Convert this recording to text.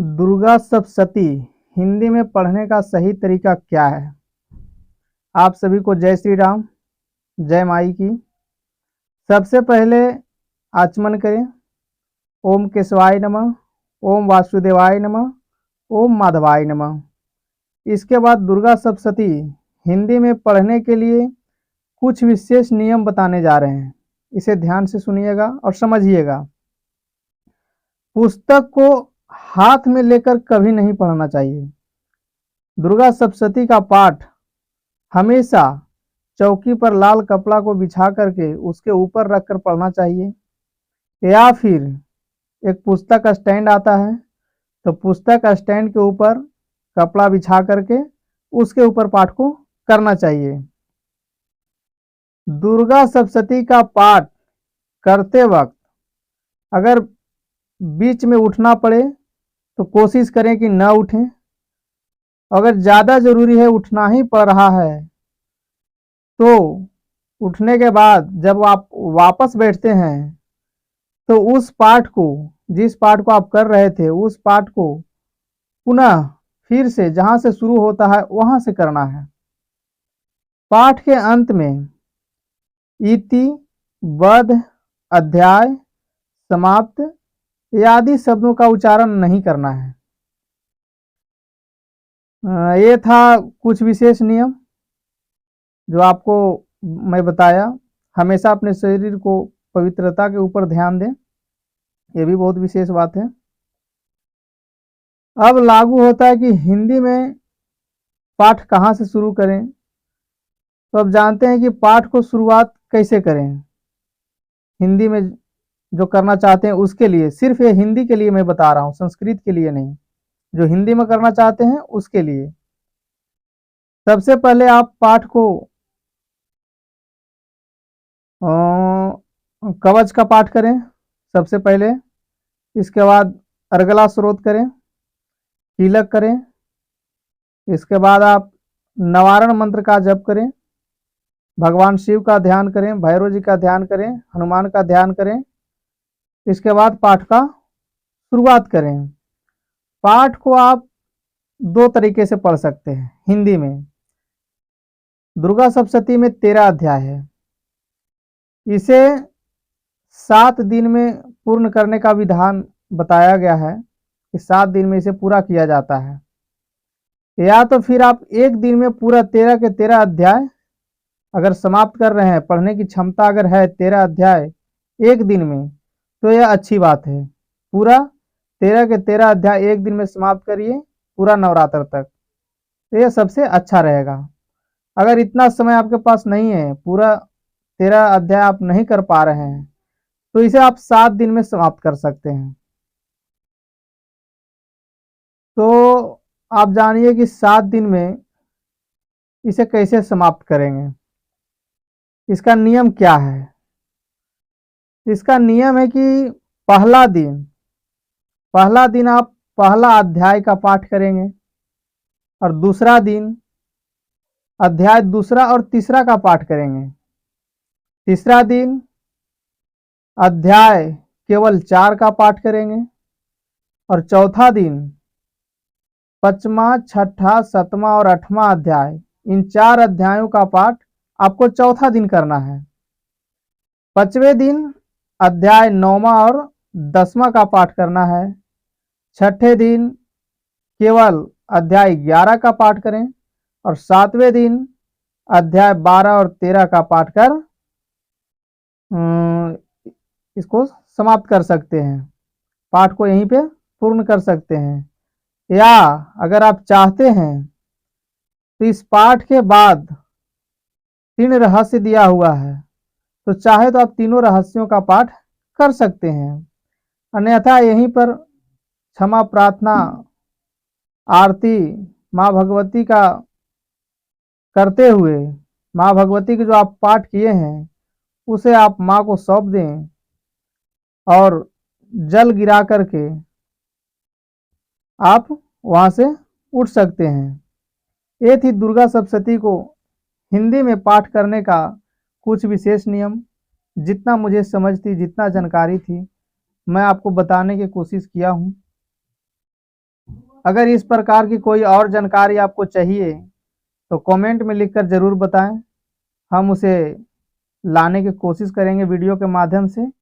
दुर्गा सप्तशती हिंदी में पढ़ने का सही तरीका क्या है? आप सभी को जय श्री राम, जय माई की। सबसे पहले आचमन करें। ओम केशवाय नमः, ओम वासुदेवाय नमः, ओम माधवाय नमः। इसके बाद दुर्गा सप्तशती हिंदी में पढ़ने के लिए कुछ विशेष नियम बताने जा रहे हैं। इसे ध्यान से सुनिएगा और समझिएगा। पुस्तक को हाथ में लेकर कभी नहीं पढ़ना चाहिए। दुर्गा सप्तशती का पाठ हमेशा चौकी पर लाल कपड़ा को बिछा करके उसके ऊपर रखकर पढ़ना चाहिए, या फिर एक पुस्तक स्टैंड आता है तो पुस्तक स्टैंड के ऊपर कपड़ा बिछा करके उसके ऊपर पाठ को करना चाहिए। दुर्गा सप्तशती का पाठ करते वक्त अगर बीच में उठना पड़े तो कोशिश करें कि न उठें। अगर ज़्यादा ज़रूरी है, उठना ही पड़ रहा है, तो उठने के बाद जब आप वापस बैठते हैं तो उस पाठ को, जिस पाठ को आप कर रहे थे, उस पाठ को पुनः फिर से जहाँ से शुरू होता है वहाँ से करना है। पाठ के अंत में इति, वध, अध्याय, समाप्त आदि शब्दों का उच्चारण नहीं करना है। ये था कुछ विशेष नियम जो आपको मैं बताया। हमेशा अपने शरीर को पवित्रता के ऊपर ध्यान दें, ये भी बहुत विशेष बात है। अब लागू होता है कि हिंदी में पाठ कहाँ से शुरू करें। तो अब जानते हैं कि पाठ को शुरुआत कैसे करें। हिंदी में जो करना चाहते हैं उसके लिए, सिर्फ ये हिंदी के लिए मैं बता रहा हूँ, संस्कृत के लिए नहीं। जो हिंदी में करना चाहते हैं उसके लिए सबसे पहले आप पाठ को कवच का पाठ करें सबसे पहले। इसके बाद अर्गला स्रोत करें, कीलक करें। इसके बाद आप नवारण मंत्र का जप करें, भगवान शिव का ध्यान करें, भैरव जी का ध्यान करें, हनुमान का ध्यान करें। इसके बाद पाठ का शुरुआत करें। पाठ को आप दो तरीके से पढ़ सकते हैं हिंदी में। दुर्गा सप्तशती में 13 अध्याय है। इसे 7 दिन में पूर्ण करने का विधान बताया गया है कि 7 दिन में इसे पूरा किया जाता है, या तो फिर आप एक दिन में पूरा 13 के 13 अध्याय अगर समाप्त कर रहे हैं, पढ़ने की क्षमता अगर है 13 अध्याय एक दिन में, तो यह अच्छी बात है। पूरा 13 के 13 अध्याय एक दिन में समाप्त करिए पूरा नवरात्र तक, तो यह सबसे अच्छा रहेगा। अगर इतना समय आपके पास नहीं है, पूरा 13 अध्याय आप नहीं कर पा रहे हैं, तो इसे आप 7 दिन में समाप्त कर सकते हैं। तो आप जानिए कि 7 दिन में इसे कैसे समाप्त करेंगे, इसका नियम क्या है। इसका नियम है कि पहला दिन आप पहला अध्याय का पाठ करेंगे, और दूसरा दिन अध्याय दूसरा और तीसरा का पाठ करेंगे। तीसरा दिन अध्याय केवल 4 का पाठ करेंगे, और चौथा दिन 5वां, 6ठा, 7वां और 8वां अध्याय, इन 4 अध्यायों का पाठ आपको चौथा दिन करना है। 5वें दिन अध्याय 9वां और 10वां का पाठ करना है। 6ठे दिन केवल अध्याय 11 का पाठ करें, और 7वें दिन अध्याय 12 और 13 का पाठ कर इसको समाप्त कर सकते हैं। पाठ को यहीं पे पूर्ण कर सकते हैं। या अगर आप चाहते हैं तो इस पाठ के बाद 3 रहस्य दिया हुआ है, तो चाहे तो आप तीनों रहस्यों का पाठ कर सकते हैं। अन्यथा यहीं पर क्षमा प्रार्थना, आरती माँ भगवती का करते हुए, माँ भगवती के जो आप पाठ किए हैं उसे आप माँ को सौंप दें, और जल गिरा करके आप वहाँ से उठ सकते हैं। ये थी दुर्गा सप्तशती को हिंदी में पाठ करने का कुछ विशेष नियम। जितना मुझे समझ थी, जितना जानकारी थी, मैं आपको बताने की कोशिश किया हूँ। अगर इस प्रकार की कोई और जानकारी आपको चाहिए तो कमेंट में लिखकर ज़रूर बताएं, हम उसे लाने की कोशिश करेंगे वीडियो के माध्यम से।